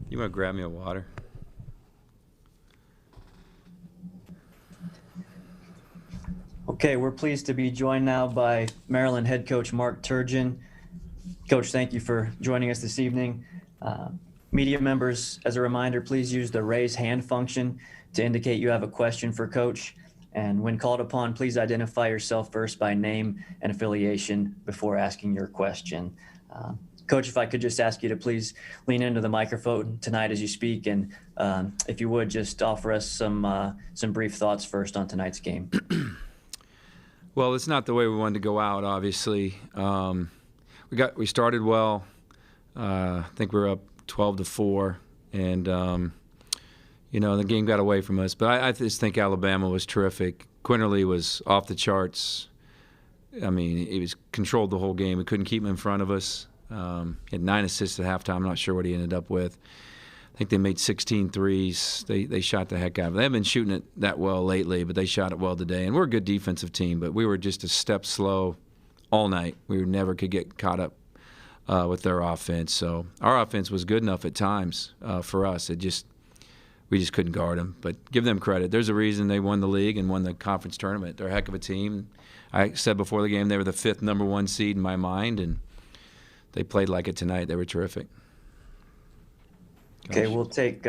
You want to grab me a water? Okay, we're pleased to be joined now by Maryland head coach Mark Turgeon. Coach, thank you for joining us this evening. Media members, as a reminder, please use the raise hand function to indicate you have a question for Coach. And when called upon, please identify yourself first by name and affiliation before asking your question. Coach, if I could just ask you to please lean into the microphone tonight as you speak, and if you would just offer us some brief thoughts first on tonight's game. Well, it's not the way we wanted to go out, obviously. We started well. I think we were up 12-4, and the game got away from us. But I just think Alabama was terrific. Quinterly was off the charts. I mean, he was controlled the whole game. We couldn't keep him in front of us. He had 9 assists at halftime. I'm not sure what he ended up with. I think they made 16 threes. They shot the heck out of it. They haven't been shooting it that well lately, but they shot it well today. And we're a good defensive team, but we were just a step slow all night. We never could get caught up with their offense. So our offense was good enough at times for us. We just couldn't guard them. But give them credit. There's a reason they won the league and won the conference tournament. They're a heck of a team. I said before the game they were the 5th number 1 seed in my mind, and they played like it tonight. They were terrific. Okay, we'll take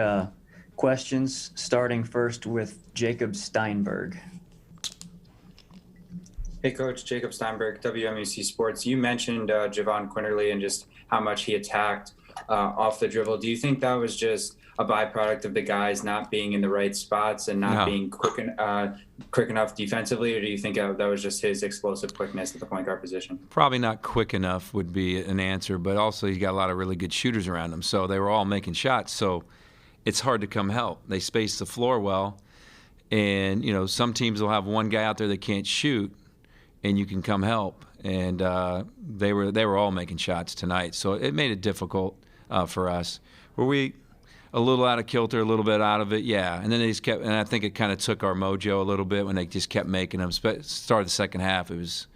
questions, starting first with Jacob Steinberg. Hey, Coach. Jacob Steinberg, WMUC Sports. You mentioned Javon Quinterly and just how much he attacked off the dribble. Do you think that was just a byproduct of the guys not being in the right spots and not being quick enough defensively, or do you think that was just his explosive quickness at the point guard position? Probably not quick enough would be an answer, but also he's got a lot of really good shooters around him, so they were all making shots, so it's hard to come help. They space the floor well, and some teams will have one guy out there that can't shoot, and you can come help, and they were all making shots tonight, so it made it difficult for us. Were we a little out of kilter, a little bit out of it? Yeah. And then they just kept, and I think it kind of took our mojo a little bit when they just kept making them. Started the second half, it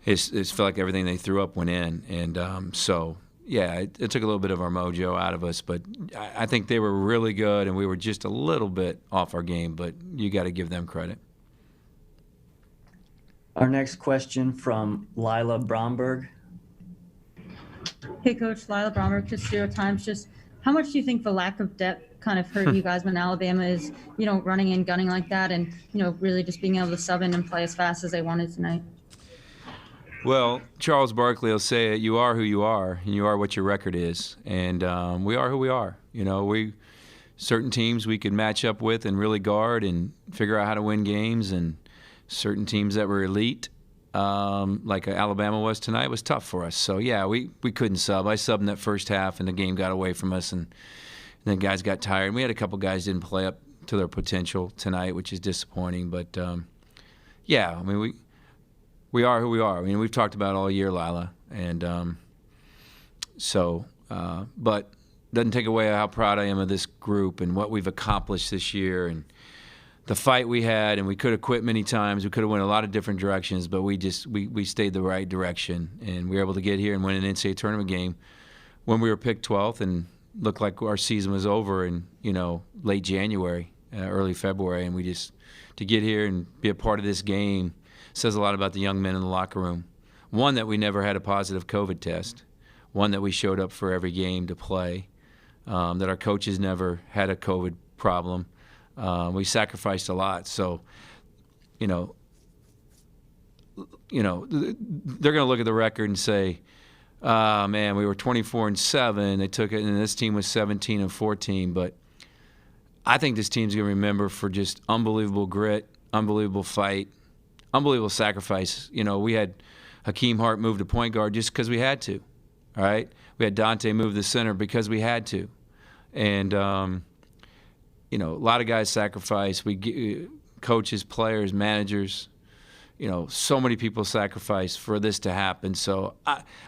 felt like everything they threw up went in. And so, yeah, it took a little bit of our mojo out of us. But I think they were really good, and we were just a little bit off our game. But you got to give them credit. Our next question from Lila Bromberg. Hey, Coach. Lila Bromberg, just 0 Times. Just how much do you think the lack of depth kind of hurt you guys when Alabama is, running and gunning like that and, really just being able to sub in and play as fast as they wanted tonight? Well, Charles Barkley will say it, you are who you are, and you are what your record is. And we are who we are. Certain teams we could match up with and really guard and figure out how to win games, and certain teams that were elite, like Alabama was tonight, was tough for us. So, yeah, we couldn't sub. I subbed in that first half, and the game got away from us, and then guys got tired. And we had a couple guys didn't play up to their potential tonight, which is disappointing. But, yeah, I mean, we are who we are. I mean, we've talked about it all year, Lila. And but doesn't take away how proud I am of this group and what we've accomplished this year and the fight we had, and we could have quit many times. We could have went a lot of different directions, but we stayed the right direction, and we were able to get here and win an NCAA tournament game when we were picked 12th and looked like our season was over in late January, early February, and to get here and be a part of this game says a lot about the young men in the locker room. One, that we never had a positive COVID test. One, that we showed up for every game to play. That our coaches never had a COVID problem. We sacrificed a lot, so they're going to look at the record and say, man, we were 24-7. They took it, and this team was 17-14. But I think this team's going to remember for just unbelievable grit, unbelievable fight, unbelievable sacrifice. We had Hakeem Hart move to point guard just because we had to. All right, we had Dante move to center because we had to, and a lot of guys sacrifice. Coaches, players, managers, so many people sacrifice for this to happen. So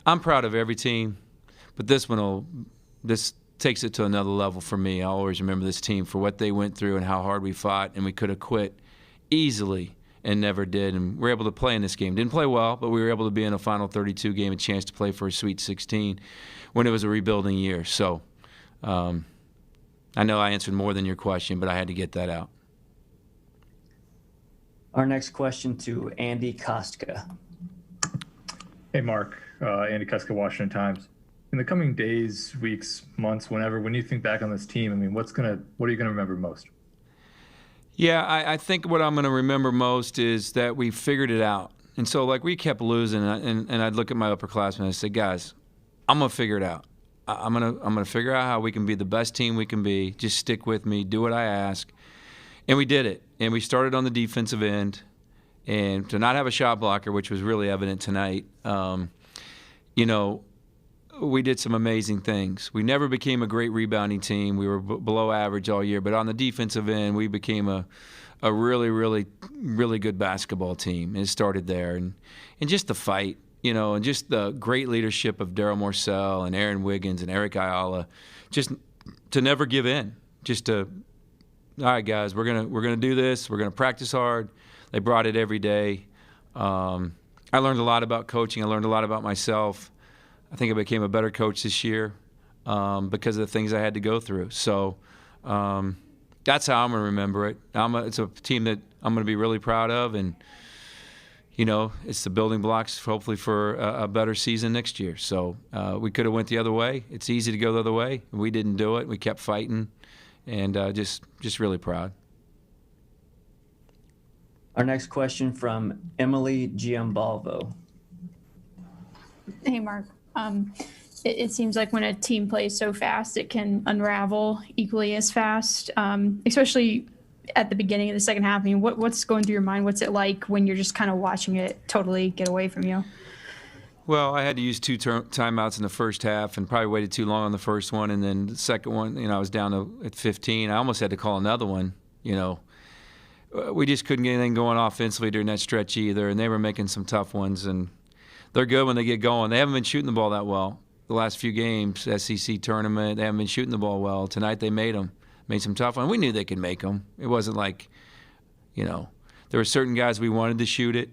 I'm proud of every team, but this takes it to another level for me. I always remember this team for what they went through and how hard we fought, and we could have quit easily and never did. And we're able to play in this game. Didn't play well, but we were able to be in a Final 32 game, a chance to play for a Sweet 16 when it was a rebuilding year. So I know I answered more than your question, but I had to get that out. Our next question to Andy Kostka. Hey, Mark. Andy Kuska, Washington Times. In the coming days, weeks, months, whenever, when you think back on this team, I mean, what are you going to remember most? Yeah, I think what I'm going to remember most is that we figured it out. And so, like, we kept losing, and I'd look at my upperclassmen and I'd say, guys, I'm going to figure it out. I'm gonna figure out how we can be the best team we can be. Just stick with me, do what I ask. And we did it. And we started on the defensive end. And to not have a shot blocker, which was really evident tonight, we did some amazing things. We never became a great rebounding team. We were below average all year. But on the defensive end, we became a really, really, really good basketball team. And it started there. And just the fight, and just the great leadership of Darrell Morsell and Aaron Higgins and Eric Ayala, just to never give in. Just to, all right, guys, we're gonna do this. We're gonna practice hard. They brought it every day. I learned a lot about coaching. I learned a lot about myself. I think I became a better coach this year because of the things I had to go through. So that's how I'm going to remember it. It's a team that I'm going to be really proud of, and it's the building blocks hopefully for a better season next year. So we could have went the other way. It's easy to go the other way. We didn't do it. We kept fighting, and just really proud. Our next question from Emily Giambalvo. Hey, Mark. It seems like when a team plays so fast, it can unravel equally as fast, especially at the beginning of the second half. I mean, what's going through your mind? What's it like when you're just kind of watching it totally get away from you? Well, I had to use two timeouts in the first half and probably waited too long on the first one. And then the second one, I was down at 15. I almost had to call another one, We just couldn't get anything going offensively during that stretch either, and they were making some tough ones. And they're good when they get going. They haven't been shooting the ball that well the last few games, SEC tournament. They haven't been shooting the ball well. Tonight they made some tough ones. We knew they could make them. It wasn't like, there were certain guys we wanted to shoot it,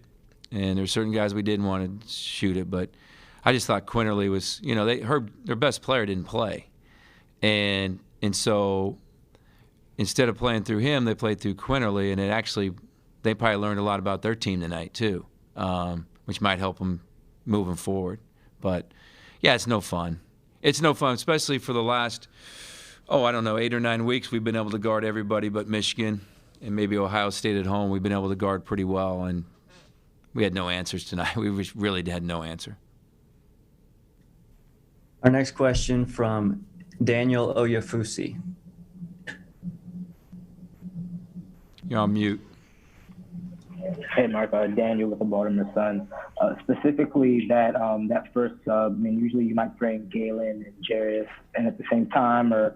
and there were certain guys we didn't want to shoot it. But I just thought Quinterly was, their best player didn't play. And so instead of playing through him, they played through Quinterly, and they probably learned a lot about their team tonight too, which might help them moving forward. But, yeah, it's no fun. It's no fun, especially for the last, 8 or 9 weeks we've been able to guard everybody but Michigan and maybe Ohio State at home. We've been able to guard pretty well, and we had no answers tonight. We really had no answer. Our next question from Daniel Oyafusi. You're on mute. Hey, Mark. Daniel with the Baltimore Sun. Specifically, that first sub. I mean, usually you might bring Galen and Jarius in at the same time, or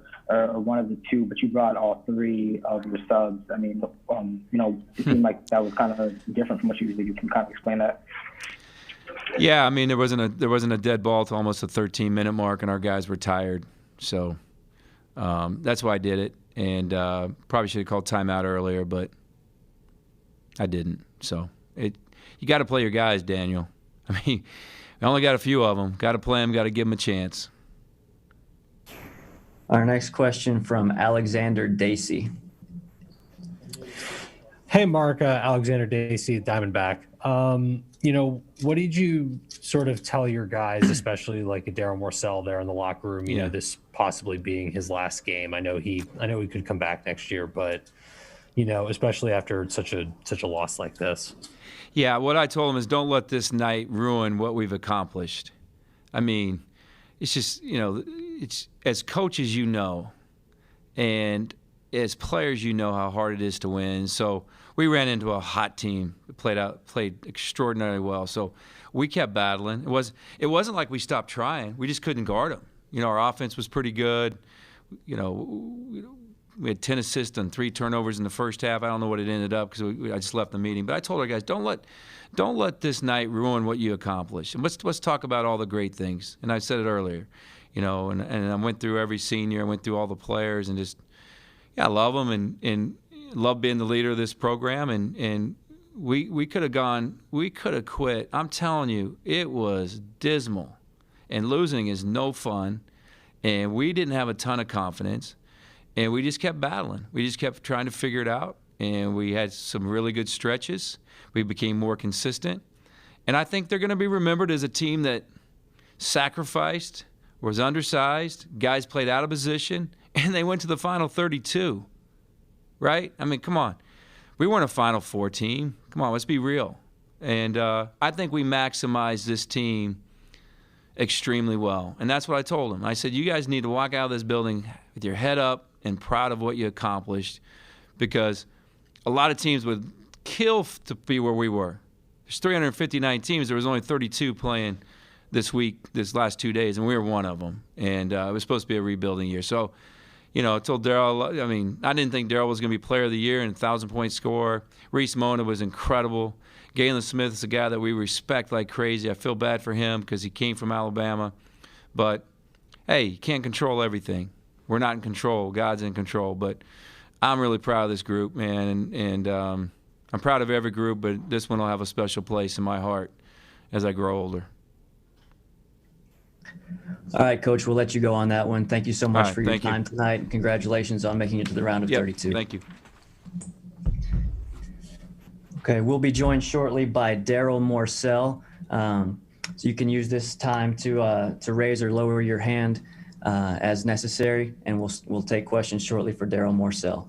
one of the two, but you brought all three of your subs. I mean, it seemed like that was kind of different from what you usually do. You can kind of explain that. Yeah, I mean, there wasn't a dead ball to almost the 13-minute mark, and our guys were tired. So that's why I did it, and probably should have called timeout earlier, but I didn't. So you got to play your guys, Daniel. I mean, I only got a few of them. Got to play them. Got to give them a chance. Our next question from Alexander Dacey. Hey, Mark. Alexander Dacey, Diamondback. What did you sort of tell your guys, especially like Darrell Morsell there in the locker room? This possibly being his last game. I know he could come back next year, but especially after such a loss like this. Yeah, what I told him is don't let this night ruin what we've accomplished. I mean, it's just, it's as coaches, and as players, how hard it is to win. So we ran into a hot team that played extraordinarily well. So we kept battling. It wasn't like we stopped trying. We just couldn't guard them. Our offense was pretty good. We had 10 assists and 3 turnovers in the first half. I don't know what it ended up because I just left the meeting. But I told our guys, don't let this night ruin what you accomplished. And let's talk about all the great things. And I said it earlier, and I went through every senior. I went through all the players and just, I love them and love being the leader of this program. And we could have quit. I'm telling you, it was dismal. And losing is no fun. And we didn't have a ton of confidence, and we just kept battling. We just kept trying to figure it out, and we had some really good stretches. We became more consistent. And I think they're going to be remembered as a team that sacrificed, was undersized, guys played out of position, and they went to the Final 32, right? I mean, come on. We weren't a Final Four team. Come on, let's be real. And I think we maximized this team extremely well. And that's what I told them. I said, you guys need to walk out of this building with your head up and proud of what you accomplished, because a lot of teams would kill to be where we were. There's 359 teams. There was only 32 playing this week, this last 2 days, and we were one of them. And it was supposed to be a rebuilding year. So, you know, I told Darrell, I mean, I didn't think Darrell was going to be player of the year and 1,000-point scorer. Reese Mona was incredible. Galen Smith is a guy that we respect like crazy. I feel bad for him because he came from Alabama. But, hey, you can't control everything. We're not in control. God's in control. But I'm really proud of this group, man. And I'm proud of every group, but this one will have a special place in my heart as I grow older. All right, Coach, we'll let you go on that one. Thank you so much right, for your thank you. time tonight. And congratulations on making it to the round of Yep, 32. Thank you. Okay, we'll be joined shortly by Darrell Morsell. So you can use this time to raise or lower your hand as necessary, and we'll take questions shortly for Darrell Morsell.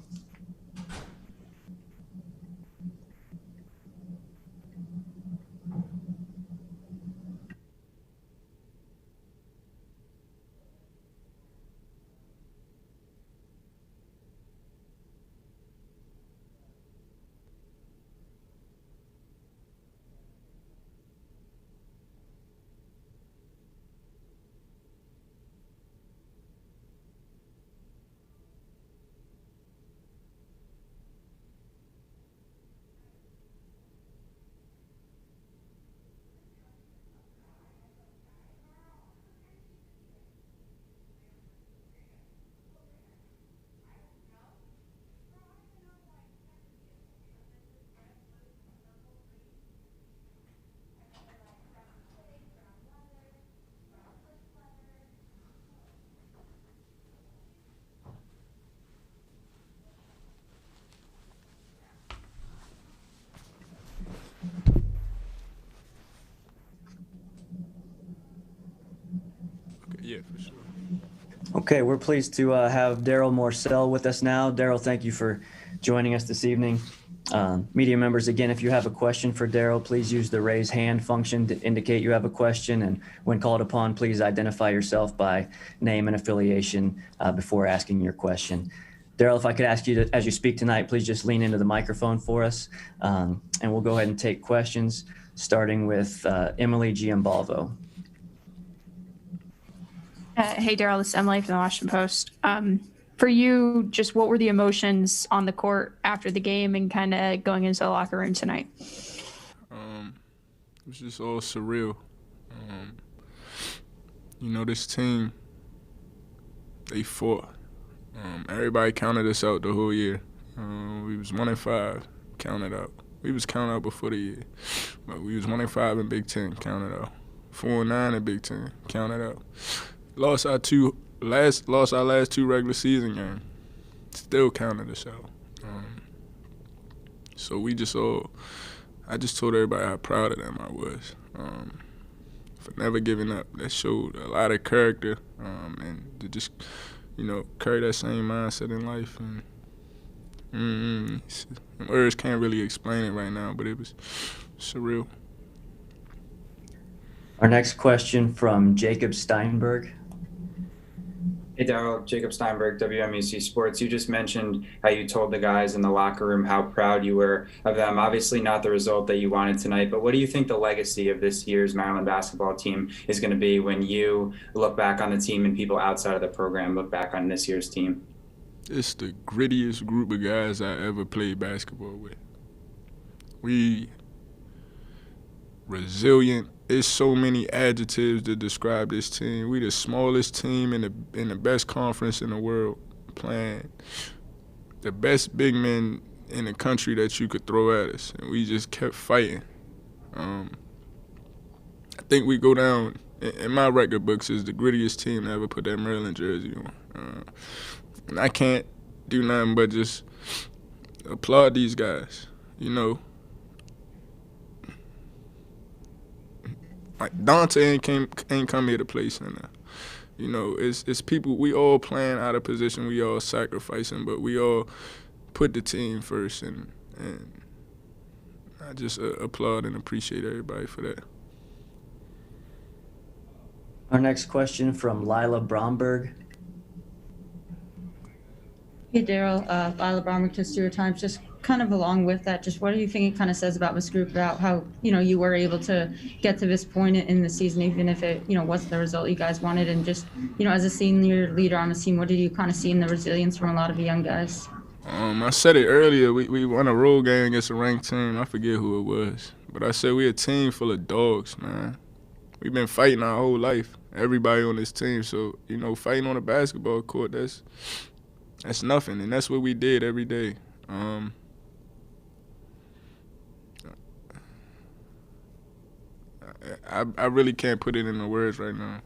Yeah, for sure. Okay, we're pleased to have Darrell Morsell with us now. Darrell, thank you for joining us this evening. Media members, again, if you have a question for Darrell, please use the raise hand function to indicate you have a question. And when called upon, please identify yourself by name and affiliation before asking your question. Darrell, if I could ask you to, as you speak tonight, please just lean into the microphone for us. And we'll go ahead and take questions, starting with Emily Giambalvo. Hey, Darrell, this is Emily from the Washington Post. For you, just what were the emotions on the court after the game and kind of going into the locker room tonight? It was just all surreal. You know, this team, they fought. Everybody counted us out the whole year. We was 1-5, counted out. We was counted out before the year, but we was 1-5 in Big Ten, counted out. 4-9 in Big Ten, counted out. Lost our last two regular season games. Still counted us out. So we just all, I just told everybody how proud of them I was for never giving up. That showed a lot of character and to just, you know, carry that same mindset in life. And words can't really explain it right now, but it was surreal. Our next question from Jacob Steinberg. Hey, Darrell, Jacob Steinberg, WMUC Sports. You just mentioned how you told the guys in the locker room how proud you were of them. Obviously not the result that you wanted tonight, but what do you think the legacy of this year's Maryland basketball team is going to be when you look back on the team and people outside of the program look back on this year's team? It's the grittiest group of guys I ever played basketball with. We resilient. There's so many adjectives to describe this team. We the smallest team in the best conference in the world, playing the best big men in the country that you could throw at us, and we just kept fighting. I think we go down in my record books is the grittiest team to ever put that Maryland jersey on. And I can't do nothing but just applaud these guys. You know, like Dante ain't come here to play center. You know, it's people. We all playing out of position. We all sacrificing, but we all put the team first. And I just applaud and appreciate everybody for that. Our next question from Lila Bromberg. Hey, Darrell, Lila Bromberg to Stuart Times. Just kind of along with that, just what do you think it kind of says about this group, about how, you were able to get to this point in the season, even if it, wasn't the result you guys wanted? And just, as a senior leader on the team, what did you kind of see in the resilience from a lot of the young guys? I said it earlier. We won a road game against a ranked team. I forget who it was. But I said we a team full of dogs, man. We've been fighting our whole life. Everybody on this team. So, fighting on a basketball court, that's nothing. And that's what we did every day. I really can't put it into words right now.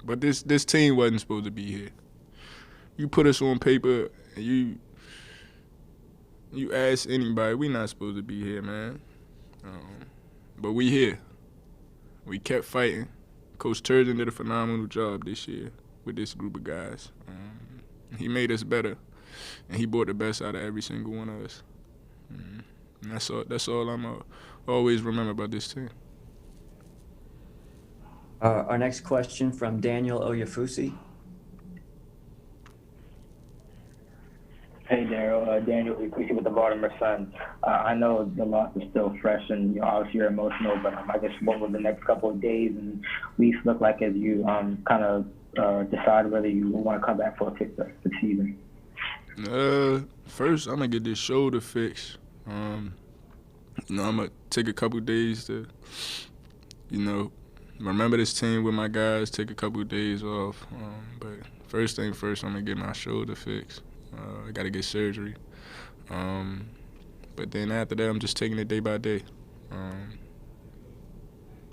But this team wasn't supposed to be here. You put us on paper and you ask anybody, we not supposed to be here, man. But we here. We kept fighting. Coach Turgeon did a phenomenal job this year with this group of guys. He made us better, and he brought the best out of every single one of us. And that's all I'm always remember about this team. Our next question from Daniel Oyafusi. Hey, Darrell. Daniel with the Baltimore Sun. I know the loss is still fresh, and obviously you're emotional, but I guess what will the next couple of days and weeks look like as you kind of decide whether you want to come back for a fifth season? First, I'm going to get this shoulder fixed. I'm going to take a couple of days to, remember this team with my guys, take a couple of days off. But first thing first, I'm going to get my shoulder fixed. I got to get surgery. But then after that, I'm just taking it day by day.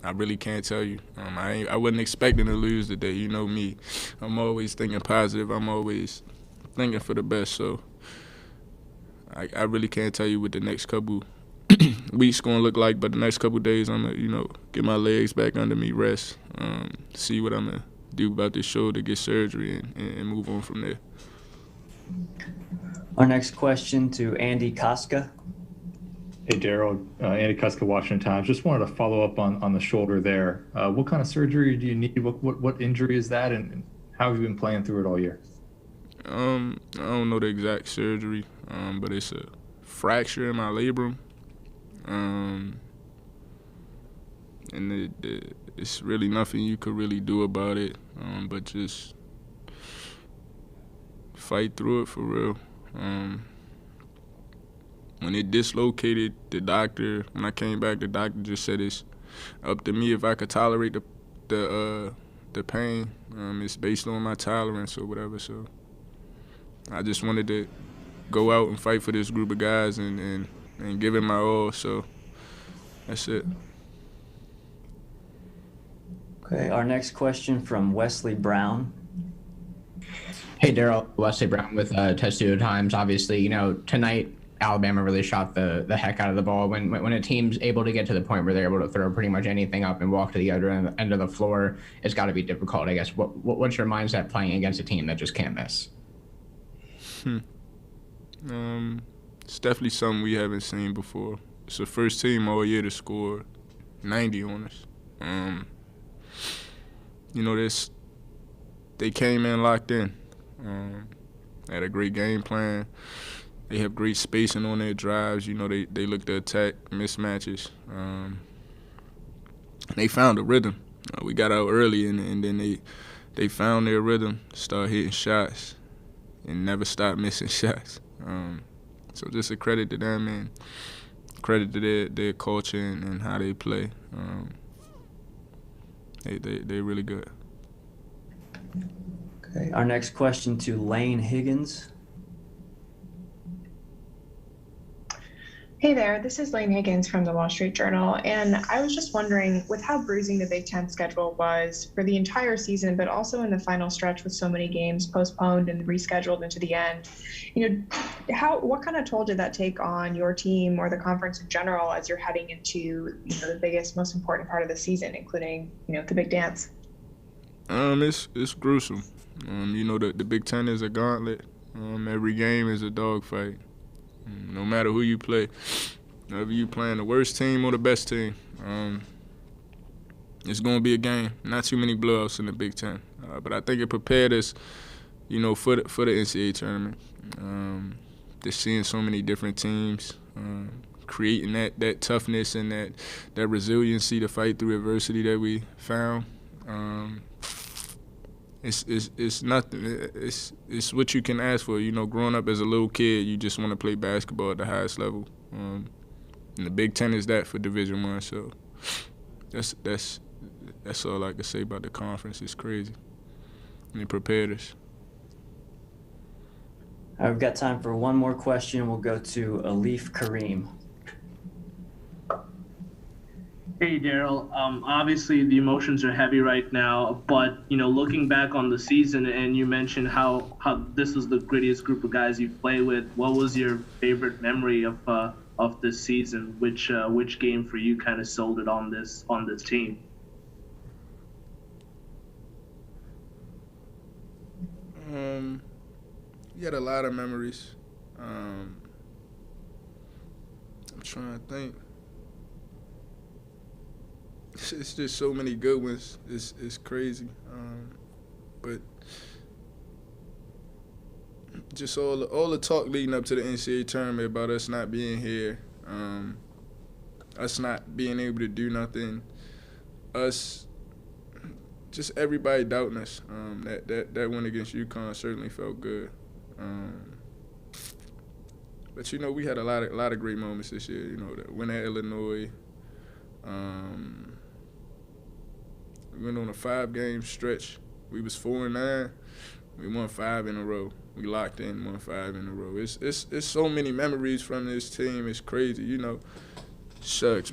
I really can't tell you. I wasn't expecting to lose today. You know me. I'm always thinking positive. I'm always thinking for the best. So I really can't tell you what the next couple weeks going to look like. But the next couple days, I'm going to, get my legs back under me, rest, see what I'm going to do about this shoulder, get surgery, and move on from there. Our next question to Andy Koska. Hey, Darrell, Andy Kuska, Washington Times. Just wanted to follow up on the shoulder there. What kind of surgery do you need? What injury is that, and how have you been playing through it all year? I don't know the exact surgery, but it's a fracture in my labrum, and it's really nothing you could really do about it, but just fight through it for real. When it dislocated, when I came back, the doctor just said it's up to me if I could tolerate the pain. It's based on my tolerance or whatever. So I just wanted to go out and fight for this group of guys and give it my all. So that's it. Okay, our next question from Wesley Brown. Hey, Darrell, Wesley Brown with Testudo Times. Obviously, tonight Alabama really shot the heck out of the ball. When a team's able to get to the point where they're able to throw pretty much anything up and walk to the other end of the floor, it's got to be difficult, I guess. What's your mindset playing against a team that just can't miss? It's definitely something we haven't seen before. It's the first team all year to score 90 on us. They came in locked in. They had a great game plan. They have great spacing on their drives. They look to attack mismatches. They found a rhythm. We got out early, and then they found their rhythm, start hitting shots, and never stop missing shots. So just a credit to them and credit to their culture and how they play. They're really good. Okay, our next question to Lane Higgins. Hey there, this is Lane Higgins from the Wall Street Journal, and I was just wondering, with how bruising the Big Ten schedule was for the entire season, but also in the final stretch with so many games postponed and rescheduled into the end, what kind of toll did that take on your team or the conference in general as you're heading into the biggest, most important part of the season, including the big dance? It's gruesome. The Big Ten is a gauntlet. Every game is a dogfight. No matter who you play, whether you playing the worst team or the best team, it's going to be a game. Not too many blowouts in the Big Ten, but I think it prepared us, for the NCAA tournament. Just seeing so many different teams, creating that toughness and that resiliency to fight through adversity that we found. It's nothing. It's what you can ask for. Growing up as a little kid, you just want to play basketball at the highest level. And the Big Ten is that for Division I. So that's all I can say about the conference. It's crazy. And it prepared us. All right, we've got time for one more question. We'll go to Alif Kareem. Hey, Darrell. Obviously, the emotions are heavy right now, but looking back on the season, and you mentioned how this was the grittiest group of guys you've played with. What was your favorite memory of this season? Which game for you kind of sold it on this team? You had a lot of memories. I'm trying to think. It's just so many good ones. It's crazy, but just all the talk leading up to the NCAA tournament about us not being here, us not being able to do nothing, us just everybody doubting us. That win against UConn certainly felt good, but we had a lot of great moments this year. The win at Illinois. We went on a 5-game stretch. We was 4-9. We won 5 in a row. We locked in, won 5 in a row. It's so many memories from this team. It's crazy, Shucks,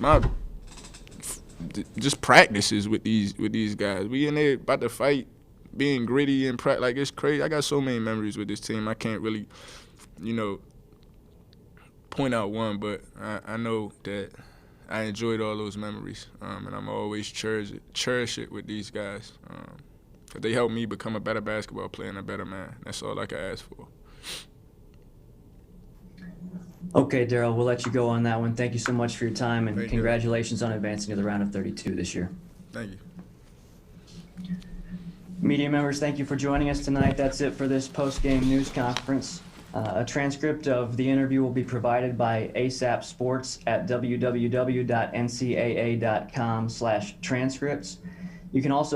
just practices with these guys. We in there about to fight, being gritty and it's crazy. I got so many memories with this team. I can't really, point out one, but I know that I enjoyed all those memories, and I'm always cherish it with these guys. 'Cause they helped me become a better basketball player and a better man. That's all I can ask for. Okay, Darrell, we'll let you go on that one. Thank you so much for your time, and Thank you. congratulations on advancing to the round of 32 this year. Thank you. Media members, thank you for joining us tonight. That's it for this post-game news conference. A transcript of the interview will be provided by ASAP Sports at www.ncaa.com/transcripts. You can also